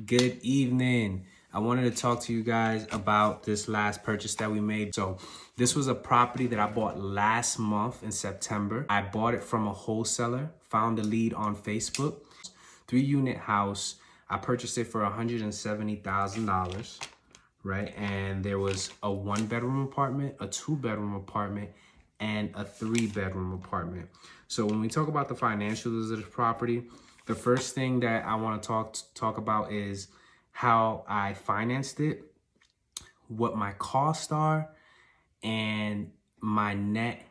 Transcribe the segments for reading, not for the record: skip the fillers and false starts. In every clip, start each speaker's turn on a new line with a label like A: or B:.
A: Good evening. I wanted to talk to you guys about this last purchase that we made. So this was a property that I bought last month in September. I bought it from a wholesaler, found the lead on Facebook. 3-unit house. I purchased it for $170,000, right? And there was a 1-bedroom apartment, a 2-bedroom apartment, and a 3-bedroom apartment. So when we talk about the financials of this property, the first thing that I want to talk about is how I financed it, what my costs are, and my net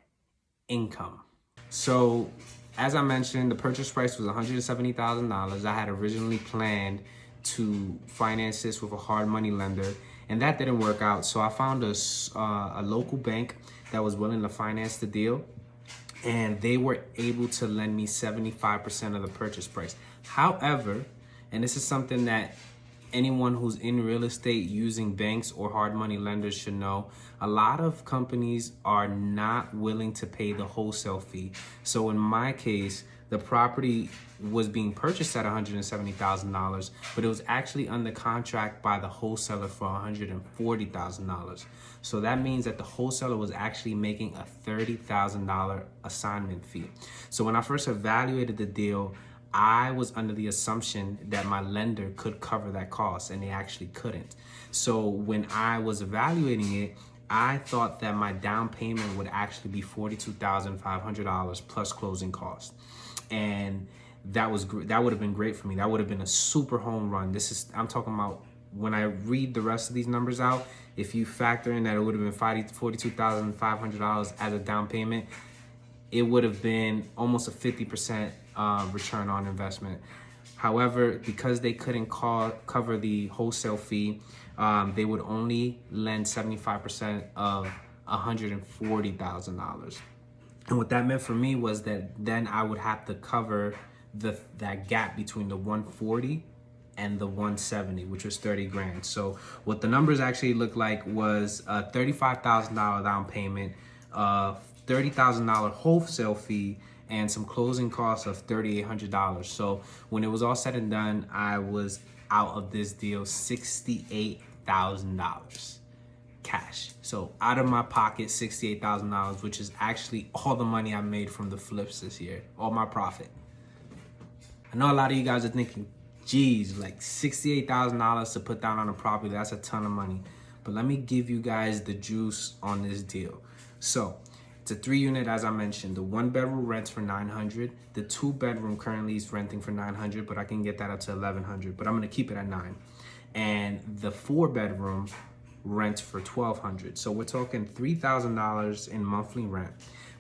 A: income. So as I mentioned, the purchase price was $170,000. I had originally planned to finance this with a hard money lender, and that didn't work out. So I found a local bank that was willing to finance the deal, and they were able to lend me 75% of the purchase price. However, and this is something that anyone who's in real estate using banks or hard money lenders should know, a lot of companies are not willing to pay the wholesale fee. So in my case, the property was being purchased at $170,000, but it was actually under contract by the wholesaler for $140,000. So that means that the wholesaler was actually making a $30,000 assignment fee. So when I first evaluated the deal, I was under the assumption that my lender could cover that cost, and they actually couldn't. So when I was evaluating it, I thought that my down payment would actually be $42,500 plus closing costs. And that would have been great for me. That would have been a super home run. I'm talking about, when I read the rest of these numbers out, if you factor in that it would have been $42,500 as a down payment, it would have been almost a 50% return on investment. However, because they couldn't cover the wholesale fee, they would only lend 75% of $140,000. And what that meant for me was that then I would have to cover that gap between the 140 and the 170, which was 30 grand. So what the numbers actually looked like was a $35,000 down payment, $30,000 wholesale fee, and some closing costs of $3,800. So when it was all said and done, I was out of this deal $68,000 cash. So out of my pocket, $68,000, which is actually all the money I made from the flips this year, all my profit. I know a lot of you guys are thinking, geez, like $68,000 to put down on a property, that's a ton of money. But let me give you guys the juice on this deal. So it's a 3-unit, as I mentioned. The 1-bedroom rents for $900. The 2-bedroom currently is renting for $900, but I can get that up to $1,100. But I'm gonna keep it at $900. And the 4-bedroom rents for $1,200. So we're talking $3,000 in monthly rent.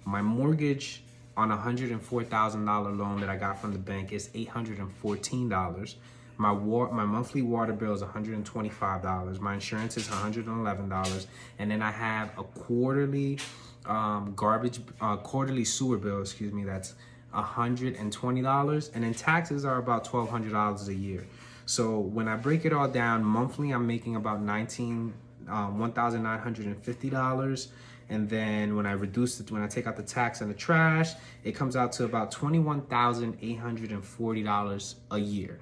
A: My mortgage on a $104,000 loan that I got from the bank is $814. My monthly water bill is $125. My insurance is $111, and then I have a quarterly quarterly sewer bill. That's $120, and then taxes are about $1,200 a year. So when I break it all down, monthly I'm making about $1,950. And then when I take out the tax and the trash, it comes out to about $21,840 a year.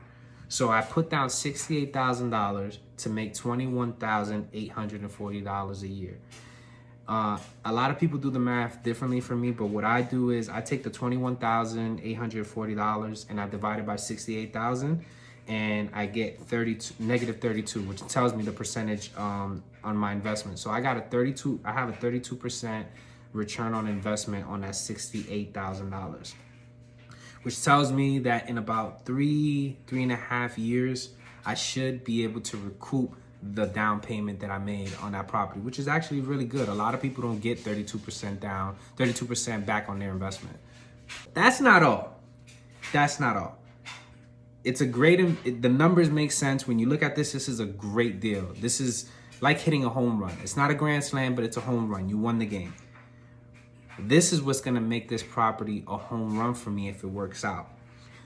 A: So I put down $68,000 to make $21,840 a year. A lot of people do the math differently from me, but what I do is I take the $21,840 and I divide it by 68,000, and I get negative 32, which tells me the percentage on my investment. So I have a 32% return on investment on that $68,000, which tells me that in about 3.5 years, I should be able to recoup the down payment that I made on that property, which is actually really good. A lot of people don't get 32% down, 32% back on their investment. That's not all. It's a great, the numbers make sense. When you look at this is a great deal. This is like hitting a home run. It's not a grand slam, but it's a home run. You won the game. This is what's gonna make this property a home run for me if it works out.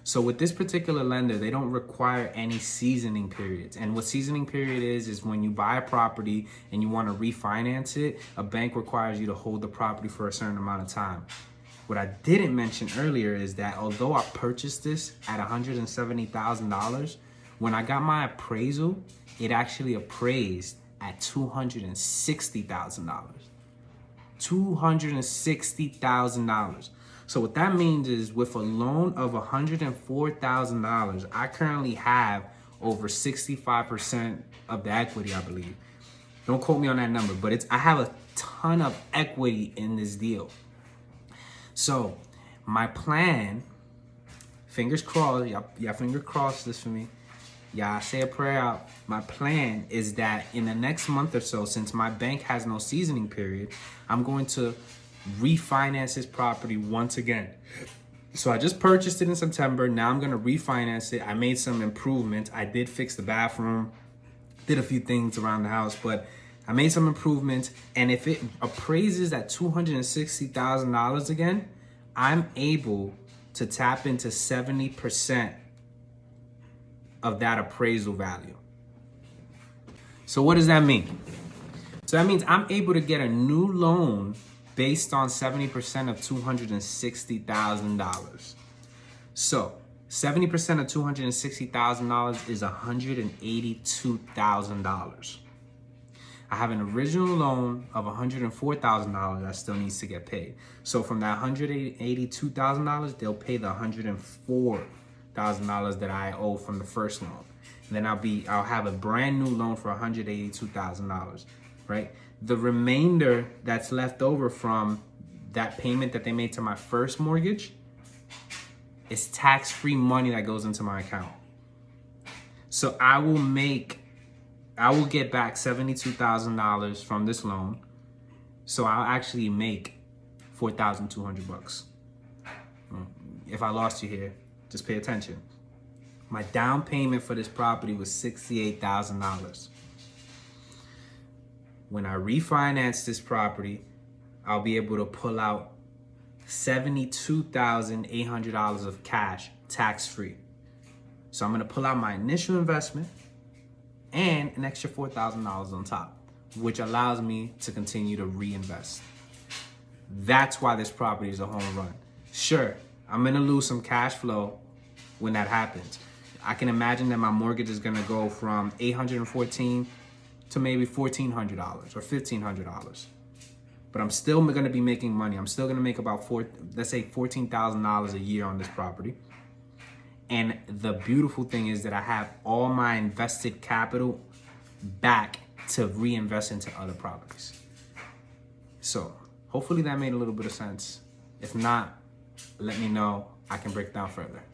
A: So with this particular lender, they don't require any seasoning periods. And what seasoning period is when you buy a property and you want to refinance it, a bank requires you to hold the property for a certain amount of time. What I didn't mention earlier is that although I purchased this at $170,000, When I got my appraisal, it actually appraised at $260,000. $260,000. So what that means is with a loan of $104,000, I currently have over 65% of the equity, I believe. Don't quote me on that number, but I have a ton of equity in this deal. So my plan, fingers crossed, y'all finger crossed this for me. Y'all say a prayer out. My plan is that in the next month or so, since my bank has no seasoning period, I'm going to refinance this property once again. So I just purchased it in September. Now I'm going to refinance it. I made some improvements. I did fix the bathroom, did a few things around the house, but I made some improvements. And if it appraises at $260,000 again, I'm able to tap into 70% of that appraisal value. So what does that mean? So that means I'm able to get a new loan based on 70% of $260,000. So 70% of $260,000 is $182,000. I have an original loan of $104,000 that still needs to get paid. So from that $182,000, they'll pay the $104,000 that I owe from the first loan. And then I'll have a brand new loan for $182,000, right? The remainder that's left over from that payment that they made to my first mortgage is tax-free money that goes into my account. So I will get back $72,000 from this loan. So I'll actually make $4,200. If I lost you here, just pay attention. My down payment for this property was $68,000. When I refinance this property, I'll be able to pull out $72,800 of cash tax-free. So I'm gonna pull out my initial investment and an extra $4,000 on top, which allows me to continue to reinvest. That's why this property is a home run. Sure, I'm gonna lose some cash flow when that happens. I can imagine that my mortgage is gonna go from $814 to maybe $1,400 or $1,500. But I'm still gonna be making money. I'm still gonna make about let's say $14,000 a year on this property. And the beautiful thing is that I have all my invested capital back to reinvest into other properties. So hopefully that made a little bit of sense. If not, let me know. I can break down further.